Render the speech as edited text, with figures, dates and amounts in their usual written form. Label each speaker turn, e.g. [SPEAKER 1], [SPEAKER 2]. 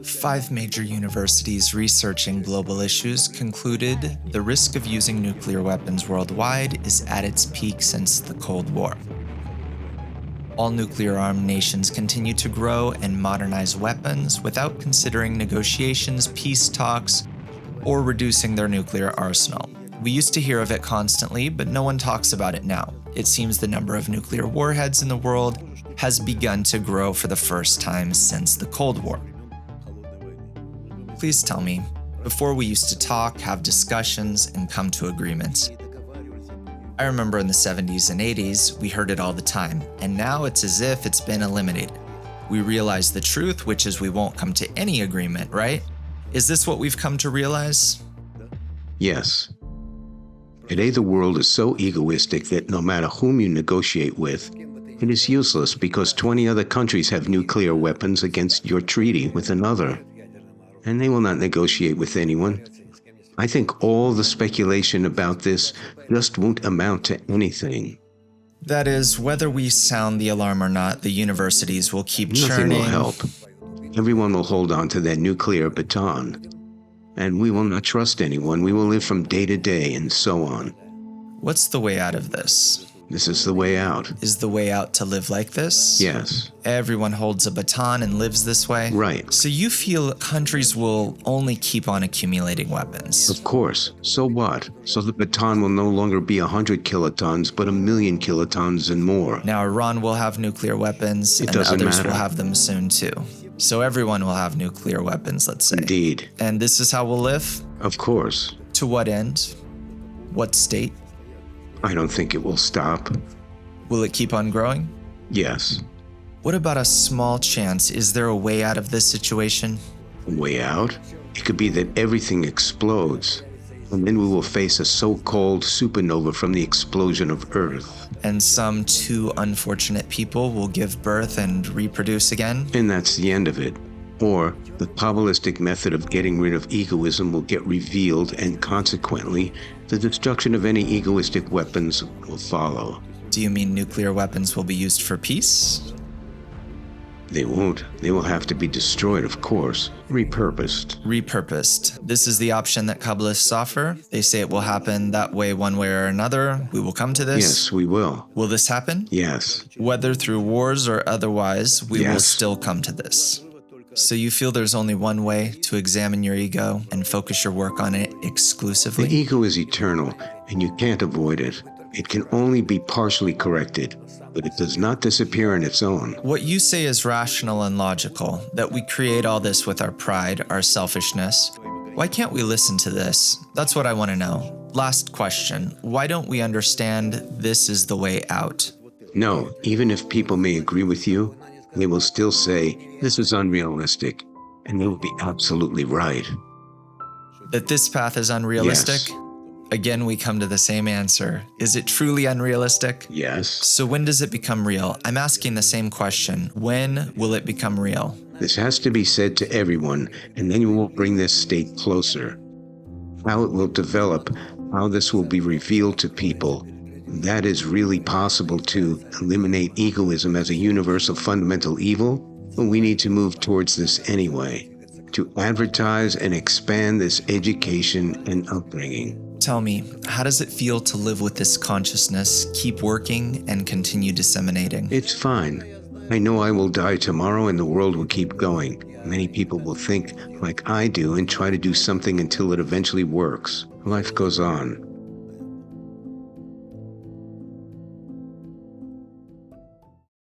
[SPEAKER 1] 5 major universities researching global issues concluded the risk of using nuclear weapons worldwide is at its peak since the Cold War. All nuclear-armed nations continue to grow and modernize weapons without considering negotiations, peace talks, or reducing their nuclear arsenal. We used to hear of it constantly, but no one talks about it now. It seems the number of nuclear warheads in the world has begun to grow for the first time since the Cold War. Please tell me, before we used to talk, have discussions, and come to agreements. I remember in the 70s and 80s, we heard it all the time, and now it's as if it's been eliminated. We realize the truth, which is we won't come to any agreement, right? Is this what we've come to realize?
[SPEAKER 2] Yes. Today the world is so egoistic that no matter whom you negotiate with, it is useless because 20 other countries have nuclear weapons against your treaty with another. And they will not negotiate with anyone. I think all the speculation about this just won't amount to anything.
[SPEAKER 1] That is, whether we sound the alarm or not, the universities will keep
[SPEAKER 2] Nothing
[SPEAKER 1] churning.
[SPEAKER 2] will help. Everyone will hold on to their nuclear baton. And we will not trust anyone. We will live from day to day and so on.
[SPEAKER 1] What's the way out of this?
[SPEAKER 2] This is the way out.
[SPEAKER 1] Is the way out to live like this?
[SPEAKER 2] Yes.
[SPEAKER 1] Everyone holds a baton and lives this way?
[SPEAKER 2] Right.
[SPEAKER 1] So you feel countries will only keep on accumulating weapons?
[SPEAKER 2] Of course. So what? So the baton will no longer be 100 kilotons, but 1,000,000 kilotons and more.
[SPEAKER 1] Now Iran will have nuclear weapons, and
[SPEAKER 2] doesn't
[SPEAKER 1] others
[SPEAKER 2] matter.
[SPEAKER 1] will have them soon too. So everyone will have nuclear weapons, let's say.
[SPEAKER 2] Indeed.
[SPEAKER 1] And this is how we'll live?
[SPEAKER 2] Of course.
[SPEAKER 1] To what end? What state?
[SPEAKER 2] I don't think it will stop.
[SPEAKER 1] Will it keep on growing?
[SPEAKER 2] Yes.
[SPEAKER 1] What about a small chance? Is there a way out of this situation?
[SPEAKER 2] A way out? It could be that everything explodes, and then we will face a so-called supernova from the explosion of Earth.
[SPEAKER 1] And some 2 unfortunate people will give birth and reproduce again?
[SPEAKER 2] And that's the end of it. Or the Kabbalistic method of getting rid of egoism will get revealed, and consequently, the destruction of any egoistic weapons will follow.
[SPEAKER 1] Do you mean nuclear weapons will be used for peace?
[SPEAKER 2] They won't. They will have to be destroyed, of course. Repurposed.
[SPEAKER 1] Repurposed. This is the option that Kabbalists offer. They say it will happen that way one way or another. We will come to this.
[SPEAKER 2] Yes, we will.
[SPEAKER 1] Will this happen?
[SPEAKER 2] Yes.
[SPEAKER 1] Whether through wars or otherwise, we will
[SPEAKER 2] Yes.
[SPEAKER 1] still come to this. So you feel there's only one way to examine your ego and focus your work on it exclusively?
[SPEAKER 2] The ego is eternal, and you can't avoid it. It can only be partially corrected, but it does not disappear on its own.
[SPEAKER 1] What you say is rational and logical, that we create all this with our pride, our selfishness. Why can't we listen to this? That's what I want to know. Last question. Why don't we understand this is the way out?
[SPEAKER 2] No, even if people may agree with you, they will still say, this is unrealistic, and they will be absolutely right.
[SPEAKER 1] That this path is unrealistic?
[SPEAKER 2] Yes.
[SPEAKER 1] Again, we come to the same answer. Is it truly unrealistic?
[SPEAKER 2] Yes.
[SPEAKER 1] So when does it become real? I'm asking the same question. When will it become real?
[SPEAKER 2] This has to be said to everyone, and then you will bring this state closer. How it will develop, how this will be revealed to people, that is really possible to eliminate egoism as a universal fundamental evil? But we need to move towards this anyway, to advertise and expand this education and upbringing.
[SPEAKER 1] Tell me, how does it feel to live with this consciousness, keep working, and continue disseminating?
[SPEAKER 2] It's fine. I know I will die tomorrow and the world will keep going. Many people will think like I do and try to do something until it eventually works. Life goes on.